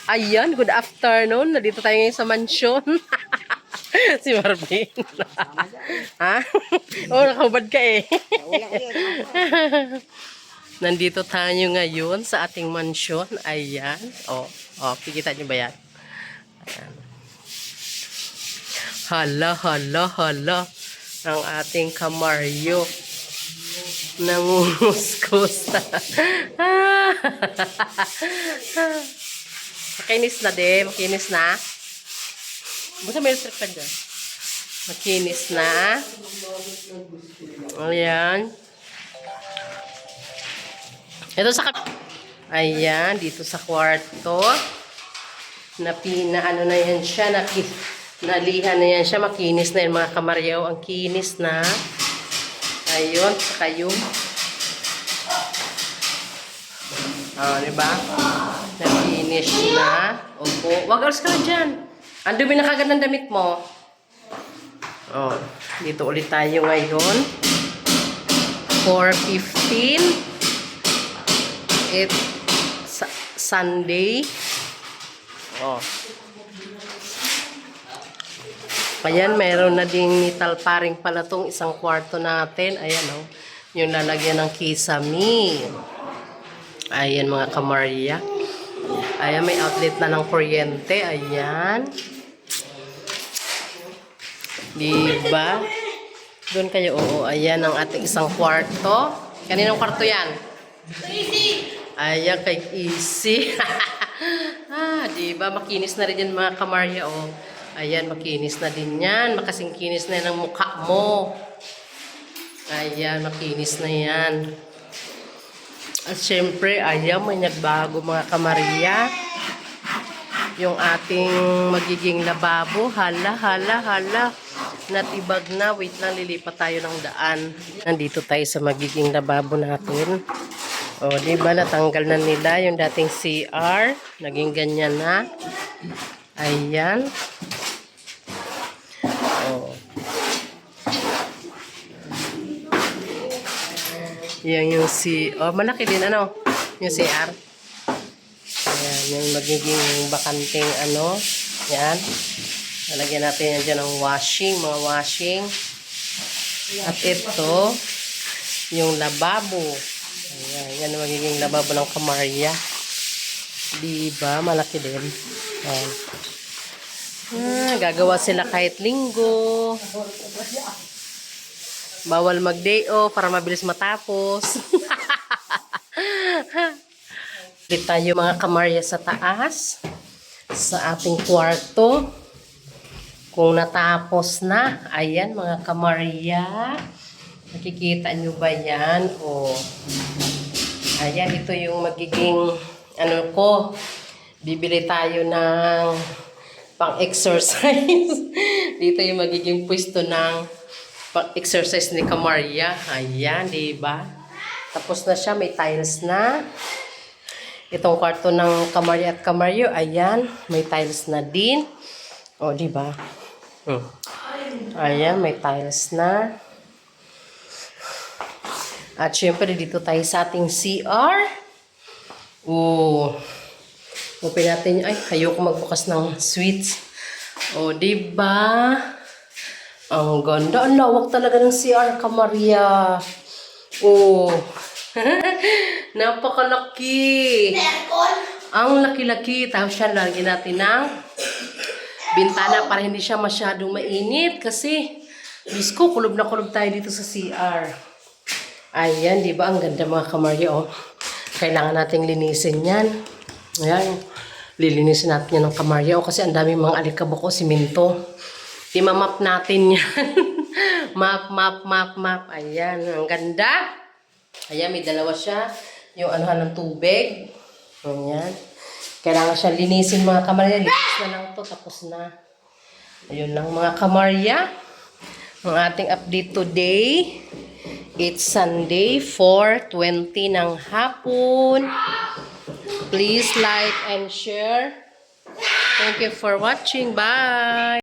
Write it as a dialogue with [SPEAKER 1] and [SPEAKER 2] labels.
[SPEAKER 1] Ayan, good afternoon. Nandito tayo ngayon sa mansyon. Si Marvin. Ha? Oh, nakahubad ka eh. Nandito tayo ngayon sa ating mansyon. Ayan. Oh, kikita nyo ba yan? Ayan. Hala, hala, hala. Ang ating kamaryo. Nangungus-kus. Makinis na din. Makinis na. Basta may restrict ka dyan. Makinis na. Ayan. Ito sa ayan, dito sa kwarto. Ano na yan siya. Nalihan na yan siya. Makinis na yan mga kamaryaw. Ang kinis na. Ayun, saka yung diba? Nakinis na. Opo. Wag alas ka na dyan. Ang dumi na kagad ng damit mo. Oh, dito ulit tayo ngayon. 4:15. It's Sunday. Oh. Ayan, meron na ding nitalparing pala tong isang kwarto natin. Ayan, oh. Yung lalagyan ng kisame. Ayan, mga kamarya. Ayan, may outlet na ng kuryente. Ayan. Diba? Doon kayo, oo. Ayan, ang ating isang kwarto. Kaninong kwarto yan? Ayan, kay Easy. Diba? Makinis na rin yan, mga kamarya, oh. Ayan, makinis na din yan. Makasingkinis na yan ang mukha mo. Ayan, makinis na yan. At syempre, ayan, may nagbago mga kamarya. Yung ating magiging lababo. Hala, hala, hala. Natibag na. Wait lang, lilipat tayo ng daan. Nandito tayo sa magiging lababo natin. O, diba, natanggal na nila yung dating CR. Naging ganyan na. Ayan. Oh. Yan yung malaki din ano, yung CR. Ayan, yung magiging bakanting ano. Yan. Lalagyan natin yan dyan ng mga washing. At ito, yung lababo. Ayan, yan yung magiging lababo ng kamarya. Diba? Malaki din. Ayan. Gagawa sila kahit linggo. Bawal mag-day off para mabilis matapos. Dito tayo mga kamarya sa taas. Sa ating kwarto. Kung natapos na. Ayan mga kamarya. Nakikita nyo ba yan? O. Ayan, ito yung magiging bibili tayo ng pang-exercise. Dito yung magiging pwesto ng pang-exercise ni Kamarya. Ayan, diba? Tapos na siya, may tiles na. Itong kwarto ng Kamarya at Kamaryo, ayan, may tiles na din. O, diba? Ayan, may tiles na. At syempre, dito tayo sa ating CR. Open natin. Ay, ayoko magbukas ng switch. O, diba? Ang ganda. Ang lawak talaga ng CR, Kamarya. Oh. Napakalaki. Ang laki-laki. Tapos siya, lagyan natin ng bintana para hindi siya masyadong mainit. Kasi, Diyos ko, kulob na kulob tayo dito sa CR. Ayan, di ba? Ang ganda mga Kamarya, oh. Kailangan nating linisin yan. Ayan. Lilinisin natin yan ng Kamarya, oh. Kasi ang daming mga alikabok o siminto. Imamap natin yan. map. Ayan, ang ganda. Ayan, may dalawa siya. Yung anuhan ng tubig. Ayan. Kailangan siya linisin mga Kamarya. Linis na lang to, tapos na. Ayun lang mga Kamarya. Ang ating update today. It's Sunday, 4:20 ng hapon. Please like and share. Thank you for watching. Bye!